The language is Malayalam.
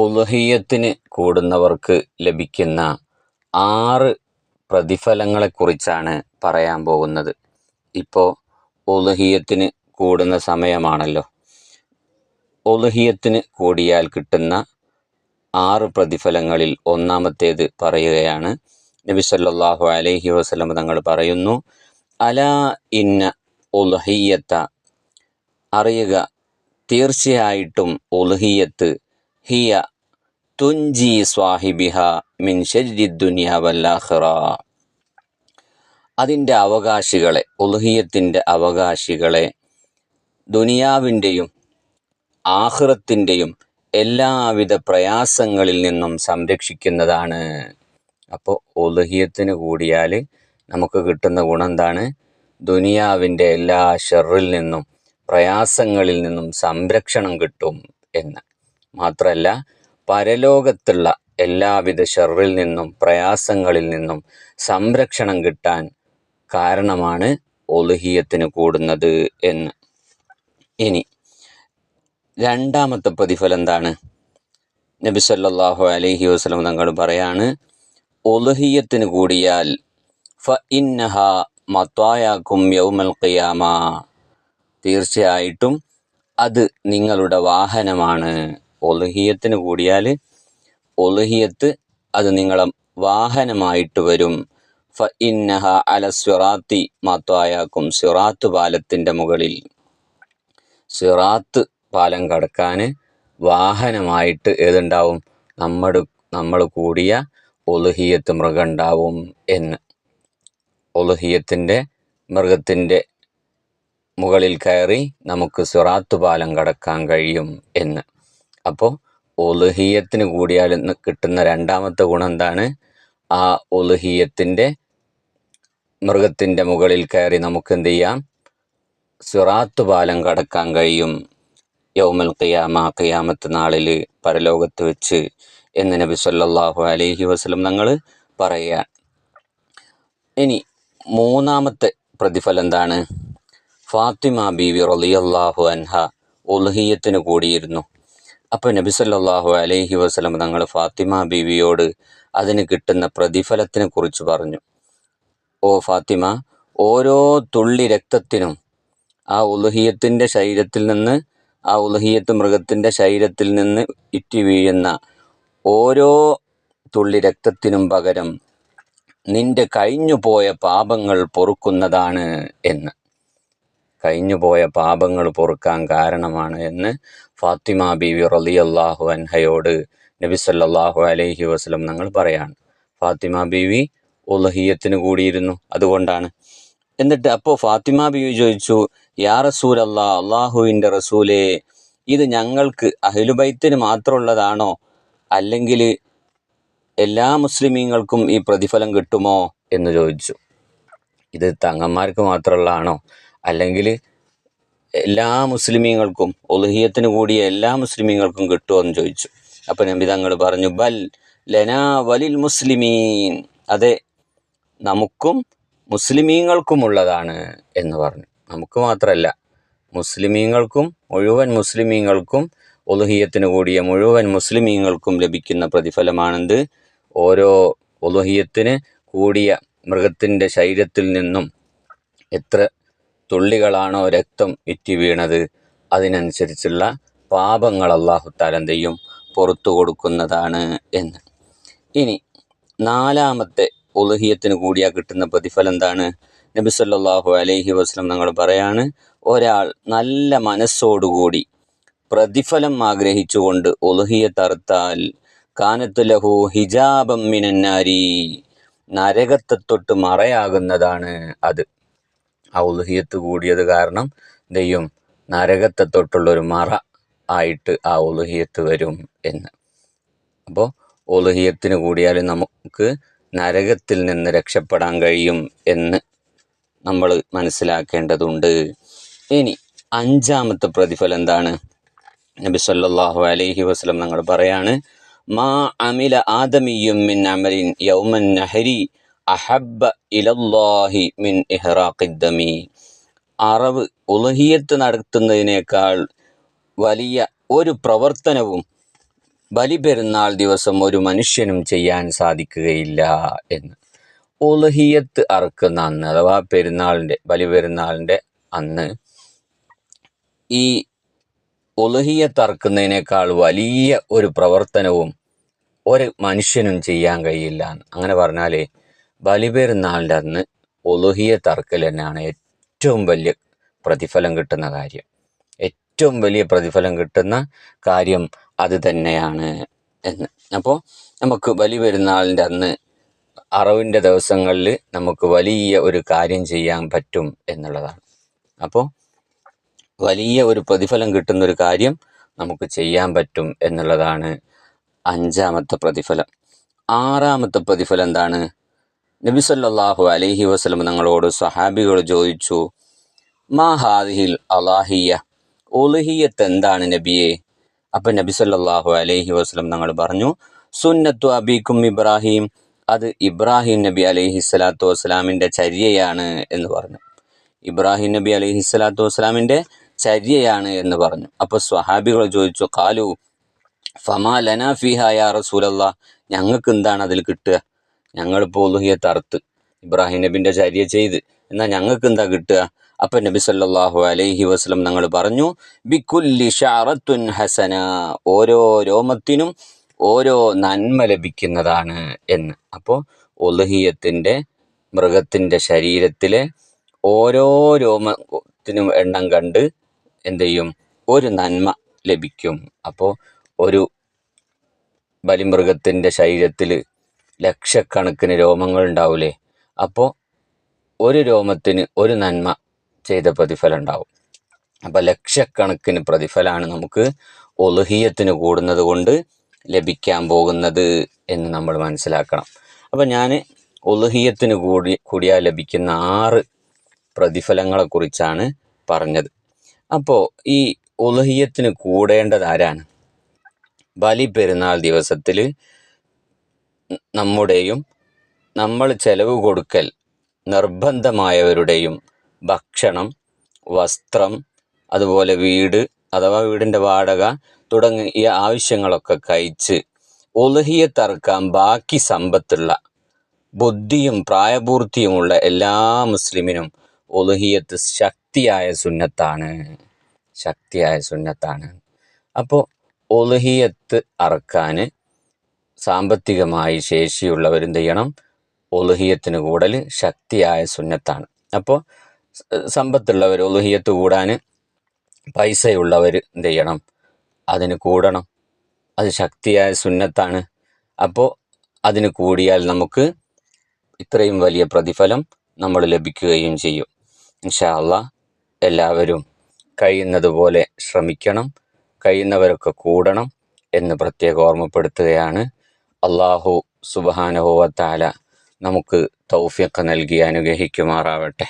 ഉളുഹിയ്യത്തിന് കൂടുന്നവർക്ക് ലഭിക്കുന്ന 6 പ്രതിഫലങ്ങളെക്കുറിച്ചാണ് പറയാൻ പോകുന്നത്. ഇപ്പോൾ ഉളുഹിയ്യത്തിന് കൂടുന്ന സമയമാണല്ലോ. ഉളുഹിയ്യത്തിന് കൂടിയാൽ കിട്ടുന്ന 6 പ്രതിഫലങ്ങളിൽ ഒന്നാമത്തേത് പറയുകയാണ്. നബി സല്ലല്ലാഹു അലൈഹി വസല്ലം തങ്ങൾ പറയുന്നു, അലാ ഇന്ന ഉളുഹിയ്യത്ത, അറിയുക തീർച്ചയായിട്ടും ഉളുഹിയ്യത്ത്, ഹിയ തുൻജി സ്വാഹിബിഹ മിൻ ശർരി ദുനിയ വൽ ആഖിറ, അതിൻ്റെ അവകാശികളെ, ഉളുഹിയ്യത്തിൻ്റെ അവകാശികളെ ദുനിയാവിൻ്റെയും ആഖിറത്തിൻ്റെയും എല്ലാവിധ പ്രയാസങ്ങളിൽ നിന്നും സംരക്ഷിക്കുന്നതാണ്. അപ്പോൾ ഉളുഹിയ്യത്തിന് കൂടിയാൽ നമുക്ക് കിട്ടുന്ന ഗുണം എന്താണ്? ദുനിയാവിൻ്റെ എല്ലാ ഷർറിൽ നിന്നും പ്രയാസങ്ങളിൽ നിന്നും സംരക്ഷണം കിട്ടും എന്ന്. മാത്രമല്ല, പരലോകത്തുള്ള എല്ലാവിധ ഷർറിൽ നിന്നും പ്രയാസങ്ങളിൽ നിന്നും സംരക്ഷണം കിട്ടാൻ കാരണമാണ് ഉളുഹിയ്യത്തിന് കൂടുന്നത് എന്ന്. ഇനി രണ്ടാമത്തെ പ്രതിഫലം എന്താണ്? നബി സല്ലല്ലാഹു അലൈഹി വസല്ലം തങ്ങൾ പറയാണ്, ഉളുഹിയ്യത്തിന് കൂടിയാൽ ഫഇന്നഹ മത്വായകും യൗമൽ ഖിയാമ, തീർച്ചയായിട്ടും അത് നിങ്ങളുടെ വാഹനമാണ്. ഉളുഹിയ്യത്തിന് കൂടിയാൽ ഉളുഹിയ്യത്ത് അത് നിങ്ങളെ വാഹനമായിട്ട് വരും. ഫഇന്നഹ അല സിറാത്തി മത്വായകും, സിറാത്ത് പാലത്തിൻ്റെ മുകളിൽ, സിറാത്ത് പാലം കടക്കാൻ വാഹനമായിട്ട് ഏതുണ്ടാവും? നമ്മൾ കൂടിയ ഉളുഹിയ്യത്ത് മൃഗം ഉണ്ടാവും എന്ന്. ഉളുഹിയ്യത്തിൻ്റെ മൃഗത്തിൻ്റെ മുകളിൽ കയറി നമുക്ക് സിറാത്ത് പാലം കടക്കാൻ കഴിയും എന്ന്. അപ്പോൾ ഉളുഹിയ്യത്തിന് കൂടിയാൽ കിട്ടുന്ന രണ്ടാമത്തെ ഗുണം എന്താണ്? ആ ഉളുഹിയ്യത്തിൻ്റെ മൃഗത്തിൻ്റെ മുകളിൽ കയറി നമുക്ക് എന്ത് ചെയ്യാം? സിറാത്ത് പാലം കടക്കാൻ കഴിയും യൗമൽ ഖിയാമ, ഖിയാമത്ത് നാളിൽ, പരലോകത്ത് വെച്ച് എന്ന് നബി സല്ലല്ലാഹു അലൈഹി വസല്ലം തങ്ങൾ പറയുകയാണ്. ഇനി മൂന്നാമത്തെ പ്രതിഫലം എന്താണ്? ഫാത്തിമ ബീവി റളിയല്ലാഹു അൻഹ ഉളുഹിയ്യത്തിന് കൂടിയിരുന്നു. അപ്പോൾ നബി സല്ലല്ലാഹു അലൈഹി വസല്ലം തങ്ങൾ ഫാത്തിമ ബീവിയോട് അതിന് കിട്ടുന്ന പ്രതിഫലത്തിനെ കുറിച്ച് പറഞ്ഞു. ഓ ഫാത്തിമ, ഓരോ തുള്ളി രക്തത്തിനും, ആ ഉളുഹിയ്യത്തിൻ്റെ ശരീരത്തിൽ നിന്ന്, ആ ഉളുഹിയ്യത്ത് മൃഗത്തിൻ്റെ ശരീരത്തിൽ നിന്ന് ഇറ്റി വീഴുന്ന ഓരോ തുള്ളി രക്തത്തിനും പകരം നിന്റെ കഴിഞ്ഞുപോയ പാപങ്ങൾ പൊറുക്കുന്നതാണ് എന്ന്. കഴിഞ്ഞുപോയ പാപങ്ങൾ പൊറുക്കാൻ കാരണമാണ് എന്ന് ഫാത്തിമ ബീവി റളിയല്ലാഹു അൻഹയോട് നബി സല്ലല്ലാഹു അലൈഹി വസല്ലം തങ്ങൾ പറയാണ്. ഫാത്തിമ ബീവി ഉളുഹിയ്യത്തിന് കൂടിയിരുന്നു, അതുകൊണ്ടാണ്. എന്നിട്ട് അപ്പോൾ ഫാത്തിമ ബീവി ചോദിച്ചു, യാ റസൂലല്ലാ, അള്ളാഹുവിൻ്റെ റസൂലേ, ഇത് ഞങ്ങൾക്ക് അഹ്ലുബൈത്തിന് മാത്രമുള്ളതാണോ, അല്ലെങ്കിൽ എല്ലാ മുസ്ലിമീങ്ങൾക്കും ഈ പ്രതിഫലം കിട്ടുമോ എന്ന് ചോദിച്ചു. ഇത് തങ്ങന്മാർക്ക് മാത്രമുള്ളതാണോ, അല്ലെങ്കിൽ എല്ലാ മുസ്ലിമീങ്ങൾക്കും, ഉളുഹിയ്യത്തിന് കൂടിയ എല്ലാ മുസ്ലിമീങ്ങൾക്കും കിട്ടുമോ എന്ന് ചോദിച്ചു. അപ്പോൾ നബി തങ്ങൾ പറഞ്ഞു, ബൽ ലനാ വലിൽ മുസ്ലിമീൻ, അതെ, നമുക്കും മുസ്ലിമീങ്ങൾക്കുമുള്ളതാണ് എന്ന് പറഞ്ഞു. നമുക്ക് മാത്രമല്ല, മുസ്ലിമീങ്ങൾക്കും, മുഴുവൻ മുസ്ലിമീങ്ങൾക്കും, ഉളുഹിയ്യത്തിന് കൂടിയ മുഴുവൻ മുസ്ലിമീങ്ങൾക്കും ലഭിക്കുന്ന പ്രതിഫലമാണെന്ത്? ഓരോ ഉളുഹിയ്യത്തിന് കൂടിയ മൃഗത്തിൻ്റെ ശരീരത്തിൽ നിന്നും എത്ര തുള്ളികളാണോ രക്തം ഇറ്റി വീണത്, അതിനനുസരിച്ചുള്ള പാപങ്ങൾ അല്ലാഹു തആല എന്ത് ചെയ്യും? പുറത്തു കൊടുക്കുന്നതാണ് എന്ന്. ഇനി നാലാമത്തെ ഉളുഹിയ്യത്തിന് കൂടിയാൽ കിട്ടുന്ന പ്രതിഫലം എന്താണ്? നബി സല്ലല്ലാഹു അലൈഹി വസല്ലം തങ്ങൾ പറയാണ്, ഒരാൾ നല്ല മനസ്സോടുകൂടി പ്രതിഫലം ആഗ്രഹിച്ചുകൊണ്ട് ഉളുഹിയ്യത്ത് അറുത്താൽ കാനത്ത് ലഹു ഹിജാബം മിനന്നാരി, നരകത്തെ തൊട്ട് മറയാകുന്നതാണ് അത്. ആ ഉളുഹിയ്യത്ത് കൂടിയത് കാരണം ദൈവം നരകത്തെ തൊട്ടുള്ളൊരു മറ ആയിട്ട് ആ ഉളുഹിയ്യത്ത് വരും എന്ന്. അപ്പോൾ ഉളുഹിയ്യത്തിന് കൂടിയാൽ നമുക്ക് നരകത്തിൽ നിന്ന് രക്ഷപ്പെടാൻ കഴിയും എന്ന് നമ്മൾ മനസ്സിലാക്കേണ്ടതുണ്ട്. ഇനി അഞ്ചാമത്തെ പ്രതിഫലം എന്താണ്? നബി സല്ലല്ലാഹു അലൈഹി വസല്ലം തങ്ങൾ പറയാണ്, മാ അമില ആദമിയ്യും മിൻ അമലിൻ യൗമൻ നഹരി അഹബ്ബ ഇലല്ലാഹി മിൻ ഇഹ്റാഖിദ്ദമി, അറവ്, ഉളുഹിയ്യത്ത് നടത്തുന്നതിനേക്കാൾ വലിയ ഒരു പ്രവർത്തനവും ബലിപെരുന്നാൾ ദിവസം ഒരു മനുഷ്യനും ചെയ്യാൻ സാധിക്കുകയില്ല എന്ന്. ഉളുഹിയത്ത് അറുക്കുന്ന അന്ന് അഥവാ ബലിപെരുന്നാളിൻ്റെ അന്ന് ഈ ഉളുഹിയത്ത് അറുക്കുന്നതിനേക്കാൾ വലിയ ഒരു പ്രവർത്തനവും ഒരു മനുഷ്യനും ചെയ്യാൻ കഴിയില്ല. അങ്ങനെ പറഞ്ഞാൽ ബലിപെരുന്നാളിൻ്റെ അന്ന് ഉളുഹിയത്ത് അറുക്കൽ തന്നെയാണ് ഏറ്റവും വലിയ പ്രതിഫലം കിട്ടുന്ന കാര്യം. ഏറ്റവും വലിയ പ്രതിഫലം കിട്ടുന്ന കാര്യം അത് തന്നെയാണ് എന്ന്. അപ്പോൾ നമുക്ക് ബലിപെരുന്നാളിൻ്റെ അന്ന് അറവിൻ്റെ ദിവസങ്ങളിൽ നമുക്ക് വലിയ ഒരു കാര്യം ചെയ്യാൻ പറ്റും എന്നുള്ളതാണ്. അപ്പോൾ വലിയ ഒരു പ്രതിഫലം കിട്ടുന്നൊരു കാര്യം നമുക്ക് ചെയ്യാൻ പറ്റും എന്നുള്ളതാണ് 5-ാമത്തെ പ്രതിഫലം. 6-ാമത്തെ പ്രതിഫലം എന്താണ്? നബി സല്ലല്ലാഹു അലൈഹി വസല്ലം തങ്ങളോട് സ്വഹാബികൾ ചോദിച്ചു, മാ ഹാദിഹിൽ അലാഹിയ, ഉളുഹിയത്ത് എന്താണ് നബിയെ? അപ്പം നബി സല്ലല്ലാഹു അലൈഹി വസല്ലം തങ്ങൾ പറഞ്ഞു, സുന്നത്തു അബീക്കും ഇബ്രാഹിം, അത് ഇബ്രാഹിം നബി അലൈഹി സ്വലാത്തു വസ്സലാമിൻ്റെ ചര്യയാണ് എന്ന് പറഞ്ഞു. ഇബ്രാഹിം നബി അലൈഹി സ്വലാത്തു വസ്സലാമിൻ്റെ ചര്യയാണ് എന്ന് പറഞ്ഞു. അപ്പോൾ സ്വഹാബികൾ ചോദിച്ചു, ഖാലു ഫമാ ലനാ ഫിഹ യാ റസൂലല്ലാ, ഞങ്ങൾക്ക് എന്താണ് അതിൽ കിട്ടുക? ഞങ്ങളിപ്പോൾ ഉളുഹിയത്ത് അറുത്ത് ഇബ്രാഹിം നബിൻ്റെ ചര്യ ചെയ്ത്, എന്നാൽ ഞങ്ങൾക്ക് എന്താ കിട്ടുക? അപ്പം നബി സല്ലല്ലാഹു അലൈഹി വസല്ലം തങ്ങൾ പറഞ്ഞു, ബികുല്ലി ശഅറത്തുൻ ഹസന, ഓരോ രോമത്തിനും ഓരോ നന്മ ലഭിക്കുന്നതാണ് എന്ന്. അപ്പോൾ ഉളുഹിയത്തിൻ്റെ മൃഗത്തിൻ്റെ ശരീരത്തിലെ ഓരോ രോമത്തിനും എണ്ണം കണ്ട് എന്ത് ചെയ്യും? ഒരു നന്മ ലഭിക്കും. അപ്പോൾ ഒരു ബലിമൃഗത്തിൻ്റെ ശരീരത്തിൽ ലക്ഷക്കണക്കിന് രോമങ്ങൾ ഉണ്ടാവില്ലേ? അപ്പോൾ ഒരു രോമത്തിന് ഒരു നന്മ ചെയ്ത പ്രതിഫലം ഉണ്ടാവും. അപ്പോൾ ലക്ഷക്കണക്കിന് പ്രതിഫലമാണ് നമുക്ക് ഉളുഹിയത്തിന് കൂടുന്നത് കൊണ്ട് ലഭിക്കാൻ പോകുന്നത് എന്ന് നമ്മൾ മനസ്സിലാക്കണം. അപ്പോൾ ഞാൻ ഉളുഹിയത്തിന് കൂടിയാൽ ലഭിക്കുന്ന 6 പ്രതിഫലങ്ങളെക്കുറിച്ചാണ് പറഞ്ഞത്. അപ്പോൾ ഈ ഉളുഹിയത്തിന് കൂടേണ്ടത് ആരാണ്? ബലിപെരുന്നാൾ ദിവസത്തിൽ നമ്മുടെയും നമ്മൾ ചെലവ് കൊടുക്കൽ നിർബന്ധമായവരുടെയും ഭക്ഷണം, വസ്ത്രം, അതുപോലെ വീട് അഥവാ വീടിൻ്റെ വാടക തുടങ്ങിയ ആവശ്യങ്ങളൊക്കെ കഴിച്ച് ഉളുഹിയത്ത് അറുക്കാൻ ബാക്കി സമ്പത്തുള്ള, ബുദ്ധിയും പ്രായപൂർത്തിയുമുള്ള എല്ലാ മുസ്ലിമിനും ഉളുഹിയത്ത് ശക്തിയായ സുന്നത്താണ്. അപ്പോൾ ഉളുഹിയത്ത് അറുക്കാൻ സാമ്പത്തികമായി ശേഷിയുള്ളവരെന്ത് ചെയ്യണം? ഉളുഹിയത്തിന് കൂടൽ ശക്തിയായ സുന്നത്താണ്. അപ്പോൾ സമ്പത്തുള്ളവർ ഉളുഹിയത്ത് കൂടാൻ പൈസയുള്ളവർ എന്ത് ചെയ്യണം? അതിന് കൂടണം. അത് ശക്തിയായ സുന്നത്താണ്. അപ്പോൾ അതിന് കൂടിയാൽ നമുക്ക് ഇത്രയും വലിയ പ്രതിഫലം നമ്മൾ ലഭിക്കുകയും ചെയ്യും. ഇൻഷാ അല്ലാഹ് എല്ലാവരും കഴിയുന്നതുപോലെ ശ്രമിക്കണം, കഴിയുന്നവരൊക്കെ കൂടണം എന്ന് പ്രത്യേകം ഓർമ്മപ്പെടുത്തുകയാണ്. അല്ലാഹു സുബ്ഹാനഹു വ തആല നമുക്ക് തൗഫീഖ് നൽകി അനുഗ്രഹിക്കുമാറാവട്ടെ.